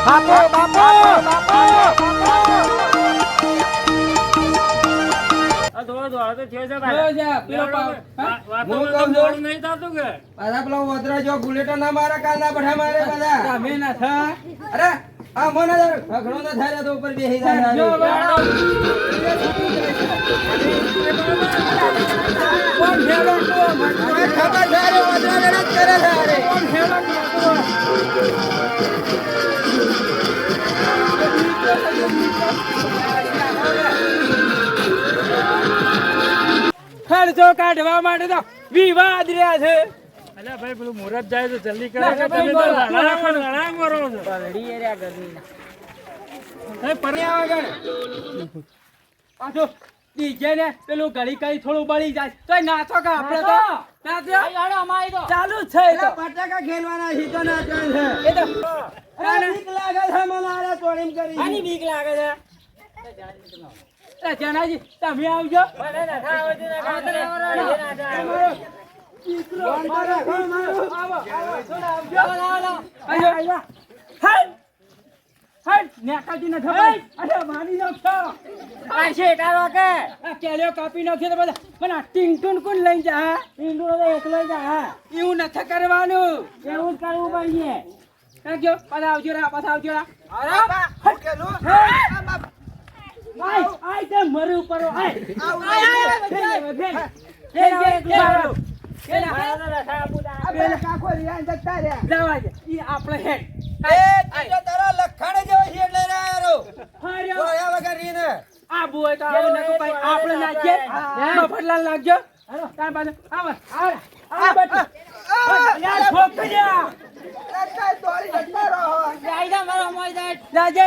બાપો બાપો બાપો બુલેટ ના મારા કાના બઢા મારે બધા અમે ના થા અરે આ મોને ઘણો ના થાય તો ઉપર બેહી જાય કોણ ફેરો તો મને ખબર છે રે વદરા લડત કરે છે અરે કોણ ફેરો ખર્ચો કાઢવા માટે તો વિવાદ રહ્યા છે. અલ્યા ભાઈ પેલું મુરત જાય તો જલ્દી કરે કે તમે તો લડાંગ મરો છો લડી રહ્યા ગરમી એ પરણ્યા વગર પાછો ડીજે ને પેલું ઘડી કઈ થોડું બળી જાય તો નાચો કે આપણે તો નાચો અમારી તો ચાલુ જ છે તો ફટાકા ખેલવાના છે તો નાચો છે એ તો બીક લાગે છે મને આરે તોડીમ કરી આની બીક લાગે છે જનાજી તમે આવજો ભલે ના થાવ દે ના ખાતર તમારો દીકરો મારો આવો થોડા આવજો આવો હાય હાય નેકાજી ન થવાય અરે માની નાખો આ છે તારો કે આ કેલ્યો કાપી નાખ્યો તો બધા પણ આ ટીંટુન કોણ લઈ જા ટીંટુન તો એકલો જા એવું નથી કરવાનું એવું જ કરવું પડશે કાજો પાછા આવજો રા અરે બા કેલો આય તે મરું પરો આય કાકો રિયા જતા રે જવા દે ઈ આપણે હેડ એ તીજો તારા લખણ જેવો છે એટલે રાયરો બોયા વગર રીને આ બોય તો આવ નકો ભાઈ આપણે નાખીએ મફતલાલ નાખજો તાર બાજુ આવ આ બટ યાર છોકરિયા કાઈ તોરી જતા રહો આઈડા મારો મોય જાય જાજે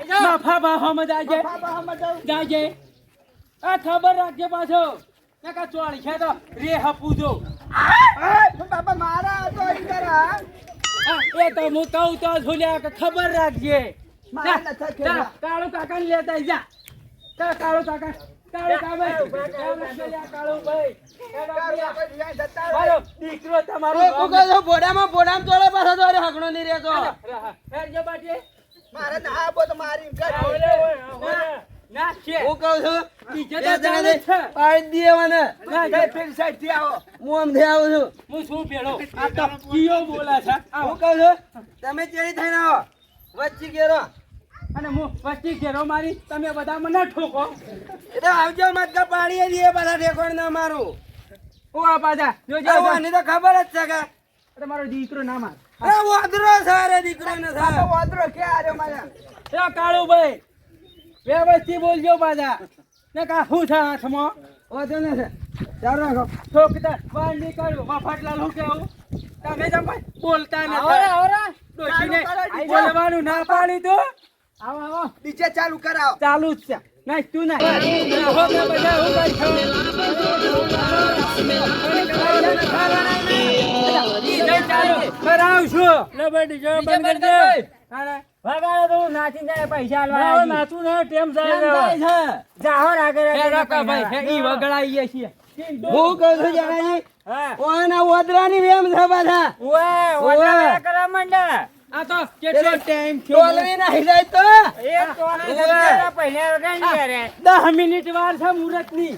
માફા બાહમ જાજે આ ખબર રાખજે પાછો નકા ચોળી છે તો રે હપુજો બાપા મારા તો કરા એ તો હું કહું તો છોલ્યા કે ખબર રાખજે કાળુ કાકા ને લેતા જા કાળુ કાકા દીકરો તમારો બોડામાં તોડે પાછો તો હગણો નહીં રહેતો મારે ના આપો તો મારી ના છે હું કહું છું બીજે તો જાણે છે પાડી દેવાને ના જઈ ફેર સાઈડ થી આવો હું આમ થી આવું છું હું શું ભેળો આ તો કીયો બોલા છે હું કહું છું તમે ચેડી થઈને આવો વચ્ચે ઘેરો અને હું વચ્ચે ઘેરો મારી તમે બધા મને ઠોકો એટલે આવજો મત કે પાડીએ દે બધા રેકોર્ડ ના મારું ઓ આ પાછા જોજો આની તો ખબર જ છે કે તમારો દીકરો ના માર અરે વાદરો સારે દીકરો ને સારે વાદરો કે આરે મારા એ કાળુ ભાઈ વ્યવસ્થિત બોલજો પાછા ને કા હું છે હાથમાં વાદરો ને છે ચાલો રાખો ઠોકતા બહાર નીકળો મફતલાલ હું કેવું તમે જમ ભાઈ બોલતા ન આવરા ડોશીને બોલવાનું ના પાડી તો આવો ડીજે ચાલુ કરાવો ચાલુ જ છે નહીં તું નહીં હો કે બધા હું ભાઈ તો નાચી જાય પૈસા આલવા નાચું ને ટેમ જાય જાહો રાખે ભાઈ ઈ વગડાઈએ છીએ હું કહું છું જણાજી ઓના ઓદરાની વેમ છે બધા ઓએ ઓદરા કરવા માંડે આ તો કેટલો ટાઈમ ટોલવી નહીં જાય તો એક ટોલવી પહેલા વગાડી રે 10 મિનિટ વાર છે મુરત ની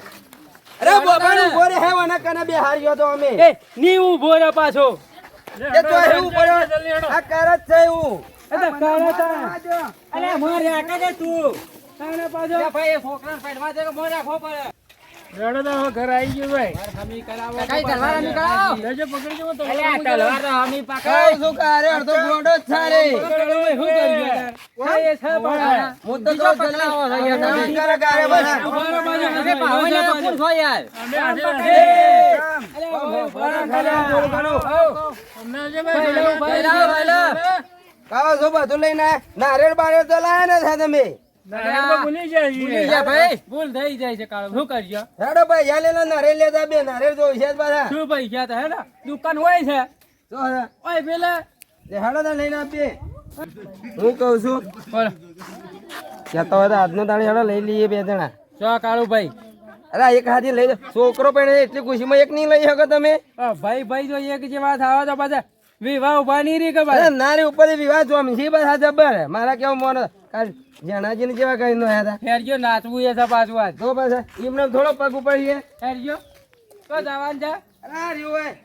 અરે બાબાનું ભોરે હે વના કને બે હાર્યો તો અમે એ ની ઉભો રે પાછો એ તો હે ઉભો આ કરત છે હું એ તો કરત અરે મોર રાખે દે તું તાણે પાછો ભાઈ છોકરા પેડવા દે મોર રાખો પડે રડો ઘર આવી ગયો ભાઈ હમી કરાવો કઈ તલવાર હમી કરાવો લેજો પકડજો તો અલ્યા તલવાર હમી પકડ શું કરે અડધો ગોંડો જ છારે પકડો હું કરજો ઓય એ છે બડા હું તો ચલાવો છે યાર તમે કરે ગારે બધા અમારા બાજુ અરે પાવલે તો કોણ છો યાર અમે આજે અલ્યા બડા ખાલા બોલ કરો અમને જે ભાઈ કાવા જો બધું લઈને નારેળ બારેળ તો લાયા ને છે તમે ભૂલી જાય ભાઈ ભૂલ થઈ જાય છે કાળો શું કરજો હેડો ભાઈ યા લેલો નારેળ લેતા બે નારેળ જો છે પાછા શું ભાઈ ગયા તા હેડો દુકાન હોય છે તો ઓય પેલા હેડો તો લઈને આપીએ હું કહું છું બોલ ક્યાં તો આજનો દાણી હેડો લઈ લઈએ બે જણા શું કાળુ ભાઈ અરે એક હાથી લઈ છોકરો પણ એટલી ખુશીમાં એક નહીં લઈ શકો તમે ભાઈ ભાઈ જો એક જેવા થાવા તો પાછા વિવાહ ઉભા નહીં રહી કે ભાઈ નારી ઉપર વિવાહ જો બધા જબર મારા કેવું મોનો કાલ જણાજી ને જેવા કઈ નો હતા ફેરજો નાચવું એ છે પાછું આજ તો પાછા એમને થોડો પગ ઉપર છે ફેરજો તો જવાન જા અરે રહ્યો હે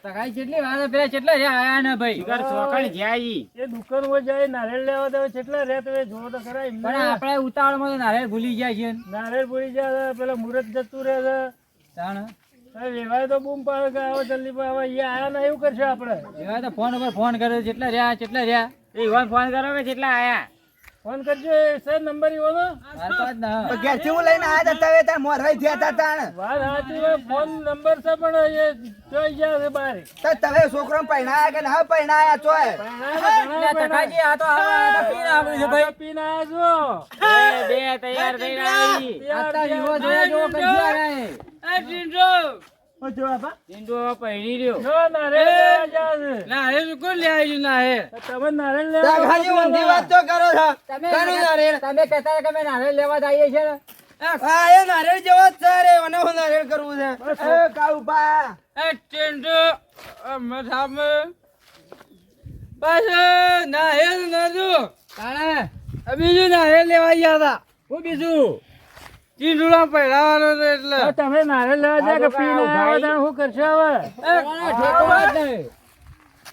તકાઈ કેટલી વાર પેલા કેટલા રે આયા ને ભાઈ ઘર ચોકણ જાય એ દુકાન માં જાય નારિયેળ લેવા તો કેટલા રે તો જો તો ખરા એમને. પણ આપણે ઉતાવળમાં તો નારિયેળ ભૂલી જાય છે નારિયેળ ભૂલી જાય પેલા મુહૂર્ત જતું રહે છે તાણ હવે વેવાય તો બૂમ પાડે કે આવો જલ્દી પણ હવે અહીંયા આયા ને એવું કરશે આપણે એવા તો ફોન ઉપર ફોન કરે કેટલા રહ્યા એ ઈવન ફોન કરો કે કેટલા આયા ફોન કરજો સર નંબર ઈવો નો ઘેરથી હું લઈને આયા તા તવે તાર મોરવાઈ થયા તા તાણ વાત સાચી હોય ફોન નંબર છે પણ એ જોઈ ગયા છે બહાર તો તવે છોકરો પૈણાયા કે ના પૈણાયા ચોય તકાજી આ તો પીને આવ્યું છે ભાઈ પીને આવ્યા છો બે તૈયાર થઈને આવી આતા યુવા જોયા જો કઈ આયા એ ટિંડો ઓ જો બાપા ટિંડો પૈણી રહ્યો જો નારિયેળ લેવા જાય છે નારિયેળ કોણ લે આવ્યું નારિયેળ તમે નારિયેળ લેવા તકાજી ઊંધી વાત તો કરો છો તમે નારિયેળ તમે કહેતા કે અમે નારિયેળ લેવા જઈએ છે ને હા એ નારિયેળ જેવો જ છે રે મને હું નારિયેળ કરવું છે એ કાઉબા એ ટિંડો મથામે બસ નારિયેળ નજો કાણે બીજું નારિયેળ લેવા ગયા હતા હું બીજું ટીંડુલા પહેરાવાનો તો એટલે તમે નારિયેળ લેવા જાય કે પીને આવ્યા તા શું કરશો હવે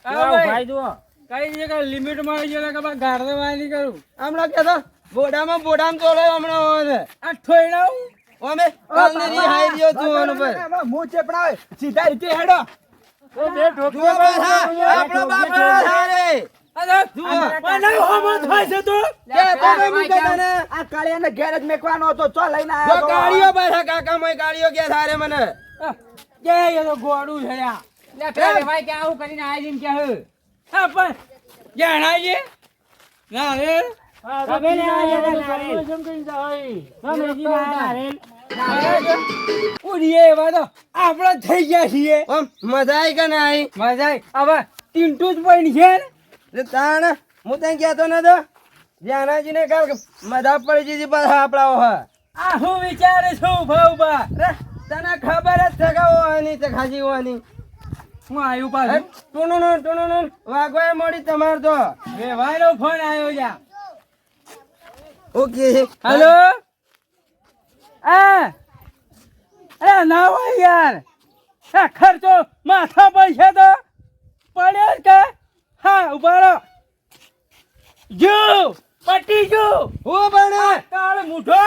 ભાઈ જુઓ કઈ જગ્યા લિમિટ માં ગયો કે ગાડે વાળી કરું હમણાં કેતો બોડામાં તોડે હમણાં હોય આ ઠોઈડાવ ઓમે કાલની હાઈ રહ્યો તું પર મો ચેપડાવે સીધા રીતે હેડો તો બે ઠોકવા આપણો બાપ રે અરે જુઓ મને હોમો થાય છે તો કે તમે મુકતાને આ કાળિયાને ઘેર જ મેકવાનો હતો ચો લઈને આવ્યો તો કાળિયો પાછા કાકા મોય કાળિયો કે થારે મને કે એ તો ગોડું છે યા લે પેલે ભાઈ કે આવું કરીને આઈ કે હે હા પણ જાણાજી ના રે તમે ને આયા નારેલ જેમ કઈ જાય તમે જી નારેલ ઉડીએ વાદો આપણે થઈ ગયા છીએ મજા આવી કે ના આવી મજા આવી હવે ટીન્ટુ જ પડી છે ને તાણ હું તને કહેતો નતો જાનાજી ને કાલ મજા પડી જતી પાછા આપડા હા આ હું વિચારે છું ભાઉબા તને ખબર જ છે કે ઓની તે ખાજી ઓની હું આવ્યું પાછું ટુણું વાગવાય મોડી તમાર તો વેવાયનો ફોન આવ્યો જા ઓકે હેલો અરે ના હોય યાર આ ખર્ચો માથા પર છે તો પડ્યો જ કે હા ઉભા રહો જો પટી જો હું બને કાળ મુઠો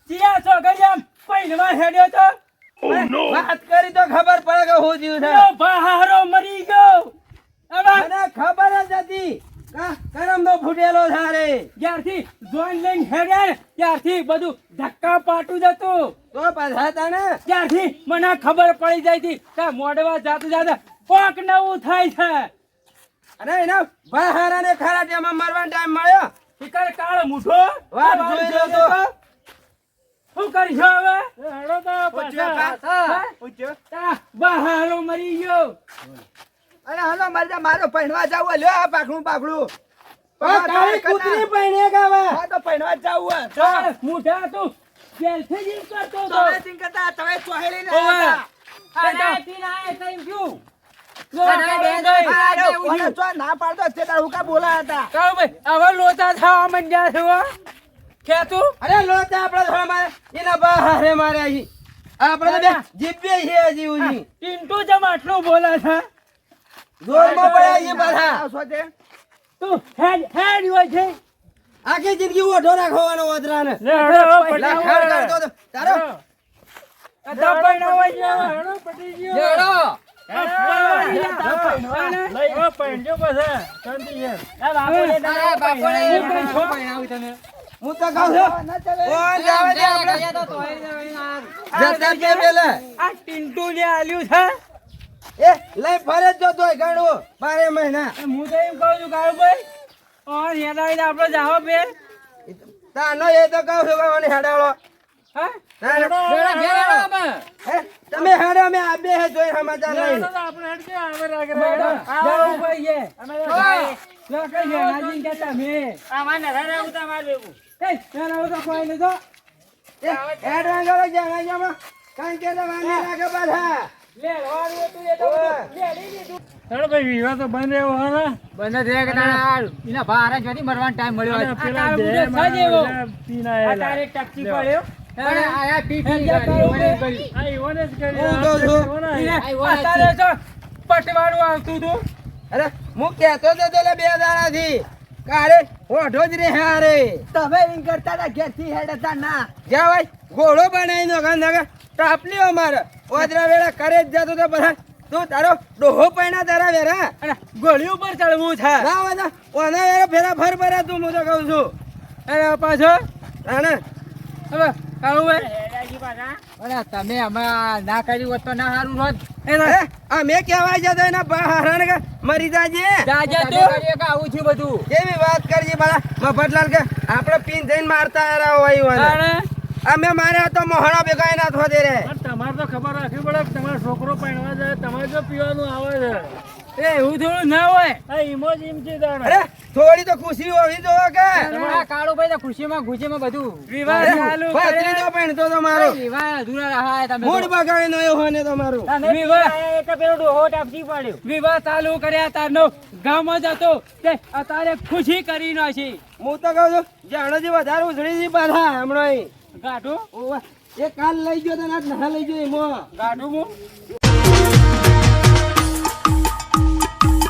ચિયા છો ગજામ પૈણવા હેડ્યો તો વાત કરી તો ખબર પડે કે હું જીવ છે બહારો મરી ગયો મને ખબર જ હતી કરમ નો ફૂટેલો થારે જ્યારથી જોઈન લઈને હેડ્યા ત્યારથી બધું ધક્કા પાટું જતું તો પાછા તને ત્યારથી મને ખબર પડી જાય હતી કે મોડવા જાતું કોક નવું થાય છે અરે એના બહારાને ખરા ટાઈમમાં મારવાનો ટાઈમ મળ્યો શિકાર કાળ મુઠો વાત જોઈ લો તો શું કરીશ હવે હેડો તો પાછા બહારો મરી ગયો અરે હાલો મરજા મારો પૈણવા જાવ લ્યો આ પાખડું કાળી કૂતરી પૈણે ગાવા હા તો પૈણવા જાવ ચાલ મુઠા તું સેલ્ફી જ કરતો તો તમે સિંગ કરતા તમે ચોહેલી ને આ પીન આય કઈ ક્યું ના પાડતો છે તાર હુકા બોલા હતા ચાલો ભાઈ હવે લોચા થવા માંડ્યા છે કે તું અરે લોચા આપણે થોડા મારે એના બહારે મારે અહીં આપણે તો જીભે છે હજી ઉજી ટિન્ટુ જમ આટલું બોલે છે જોરમાં પડ્યા એ બધા તું હેડ હોય છે આખી જિંદગી ઓઢો રાખવાનો વદરાને લે હેડો લખાડ કરતો તો તારો આ પૈણા હોય છે હેડો પટી ગયો હેડો લઈ ઓ પૈણજો પાછા શાંતિ છે હું તો કહું છું કોણ જાવે છે આપણે જતા કે પેલા આ ટિન્ટુ ને આલ્યું છે એ લઈ ફરે જ જતો હોય ગાડો 12 મહિના હું તો એમ કહું છું ગાડો ભાઈ ઓર હેડાઈને આપણે જાવ બે તાનો એ તો કહું છું મને હેડાળો હા તમે હેડો મે આ બે જોઈ સમાચાર લઈ આપણે હેડ કે આવે રાગે આવો ભાઈ એ અમે લો કઈ નાજી કે તમે આ મને રે ઉતા માર બેગું એ ના ઉતા કોઈ ન તો એ હેડ વાંગો જાવા જાવા કાઈ કે વાંગી લાગે બધા ચાલો ભાઈ વિવાહ તો બંધ એવો હા બંધ થઈ કે તાર એના ભારે જોતી મરવાનો ટાઈમ મળ્યો અને હોય. પેલા આ જે તારો મારા જેવો. બધા પીને આયેલા. લ્યો. પણ આયા પી પી ગાડી ઓને કરી. આ ઈવોને જ કરી. હું કહું છું. ઈવોને આ ઓને છે. અરે હું કહેતો તો તને 2 દાડાથી કારે ઓઢો જ રે હારે તમે એમ કરતા હતા ઘેરથી હેડ હતા ના જા ભાઈ ઘોડો બનાવી નો ગંધા ટાપલીઓ મારે ઓદરા વેળા કરે જ જતો તો બધા તું તારો ડોહો પૈણા તારા વેરા અને ગોળી ઉપર ચડવું છે ના વાના ઓના વેરા ફેરા ફર ભરા તું હું તો કહું છું અરે પાછો અને હવે કાળું ભાઈ અરે તમે હમણાં ના કર્યું હોત તો ના સારું હોત. અમે કહેવાય જતો એના હરણ કે મરી જાજે તમે કરીએ કે આવું થયું બધું. કેવી વાત કરજી બડા મફતલાલ કે આપણે પીન જઈને મારતા રહ્યા હોય વાને અમે માર્યા તો મોહણા ભેગા ના થવા દે રે પણ તમારે તો ખબર રાખવી પડે કે તમારો છોકરો પરણવા જાય તમારે જો પીવાનું આવે છે એવું થોડું ના હોય. આ ઈમો જ ઈમ છે તાણે. અરે થોડી તો ખુશી હોવી જોવે કે આ કાળુભાઈ તો ખુશીમાં ખુશીમાં બધું ભાતરી તો પહેણતો તો મારો વિવાહ અધૂરા રહ્યા તમે તો. મૂડ બગાડી નો એવો ને તમારું વિવાહ ચાલુ કર્યા તારનો ગામમાં જ હતો તે અત્યારે ખુશી કરી નાખી. હું તો કહું છું જાણોજી વધારે ઉછળી જી બધા હમણાં ગાઢું એ કાલ લઈ ગયો તો ના લઈ ગયો એમાં ગાઢું